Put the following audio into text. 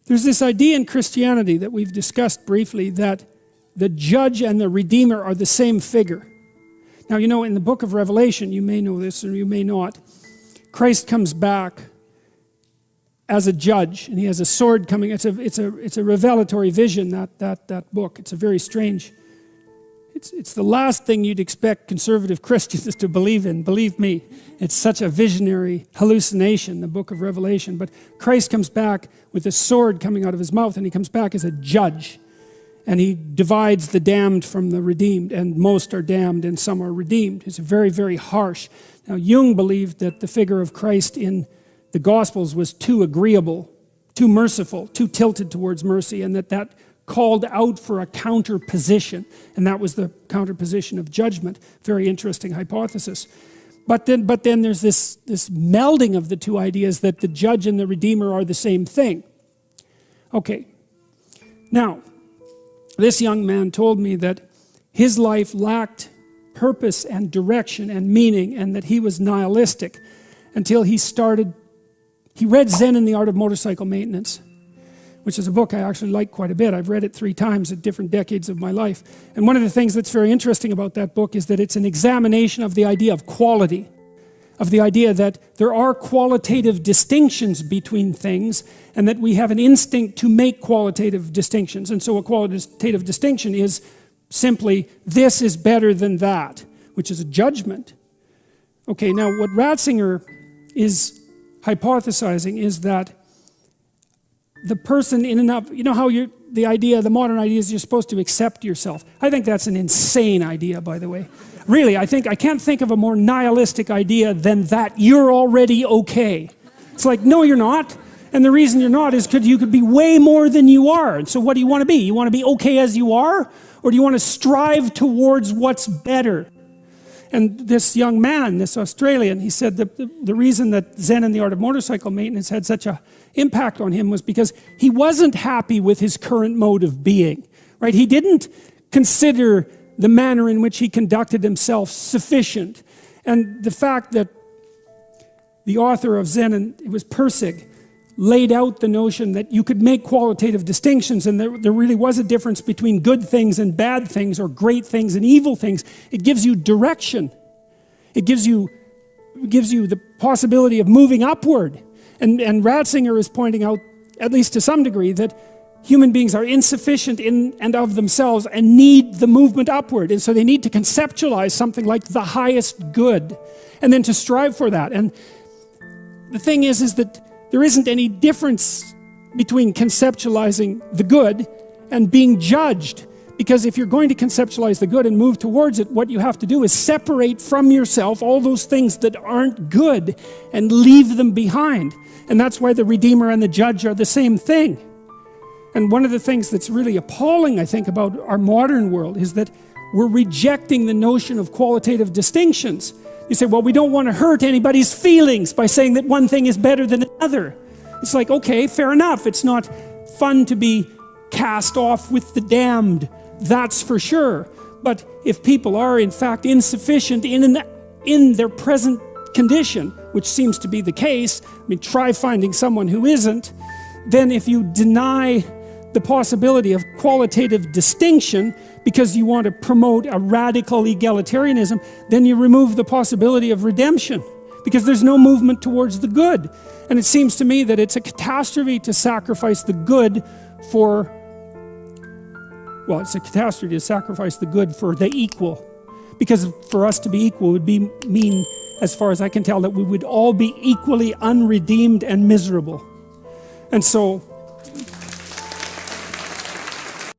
There's this idea in Christianity that we've discussed briefly that the judge and the redeemer are the same figure. Now, you know, in the book of Revelation, you may know this or you may not, Christ comes back as a judge, and he has a sword coming. It's a revelatory vision, that book. It's a very strange. It's the last thing you'd expect conservative Christians to believe in. Believe me, it's such a visionary hallucination, the book of Revelation. But Christ comes back with a sword coming out of his mouth, and he comes back as a judge. And he divides the damned from the redeemed, and most are damned and some are redeemed. It's very, very harsh. Now, Jung believed that the figure of Christ in the Gospels was too agreeable, too merciful, too tilted towards mercy, and that called out for a counter position, and that was the counter position of judgment. Very interesting hypothesis. But then there's this melding of the two ideas that the judge and the redeemer are the same thing. Okay, now, this young man told me that his life lacked purpose and direction and meaning, and that he was nihilistic until he read Zen and the Art of Motorcycle Maintenance, which is a book I actually like quite a bit. I've read it 3 times at different decades of my life. And one of the things that's very interesting about that book is that it's an examination of the idea of quality, of the idea that there are qualitative distinctions between things, and that we have an instinct to make qualitative distinctions. And so a qualitative distinction is simply, this is better than that, which is a judgment. Okay, now what Ratzinger is hypothesizing is that the person in and of, you know how the modern idea is you're supposed to accept yourself. I think that's an insane idea, by the way. Really, I can't think of a more nihilistic idea than that you're already okay. It's like, no, you're not. And the reason you're not is because you could be way more than you are. And so what do you want to be? You want to be okay as you are? Or do you want to strive towards what's better? And this young man, this Australian, he said that the reason that Zen and the Art of Motorcycle Maintenance had such an impact on him was because he wasn't happy with his current mode of being, right? He didn't consider the manner in which he conducted himself sufficient. And the fact that the author of Zen, and it was Persig, laid out the notion that you could make qualitative distinctions, and there really was a difference between good things and bad things, or great things and evil things. It gives you direction. It gives you the possibility of moving upward. And Ratzinger is pointing out, at least to some degree, that human beings are insufficient in and of themselves and need the movement upward. And so they need to conceptualize something like the highest good, and then to strive for that. And the thing is that there isn't any difference between conceptualizing the good and being judged. Because if you're going to conceptualize the good and move towards it, what you have to do is separate from yourself all those things that aren't good and leave them behind. And that's why the Redeemer and the Judge are the same thing. And one of the things that's really appalling, I think, about our modern world is that we're rejecting the notion of qualitative distinctions. You say, well, we don't want to hurt anybody's feelings by saying that one thing is better than another. It's like, okay, fair enough. It's not fun to be cast off with the damned, that's for sure. But if people are, in fact, insufficient in their present condition, which seems to be the case, I mean, try finding someone who isn't, then if you deny the possibility of qualitative distinction because you want to promote a radical egalitarianism, then you remove the possibility of redemption because there's no movement towards the good. And it seems to me that it's a catastrophe to sacrifice the good for, well, it's a catastrophe to sacrifice the good for the equal. Because for us to be equal would mean, as far as I can tell, that we would all be equally unredeemed and miserable. And so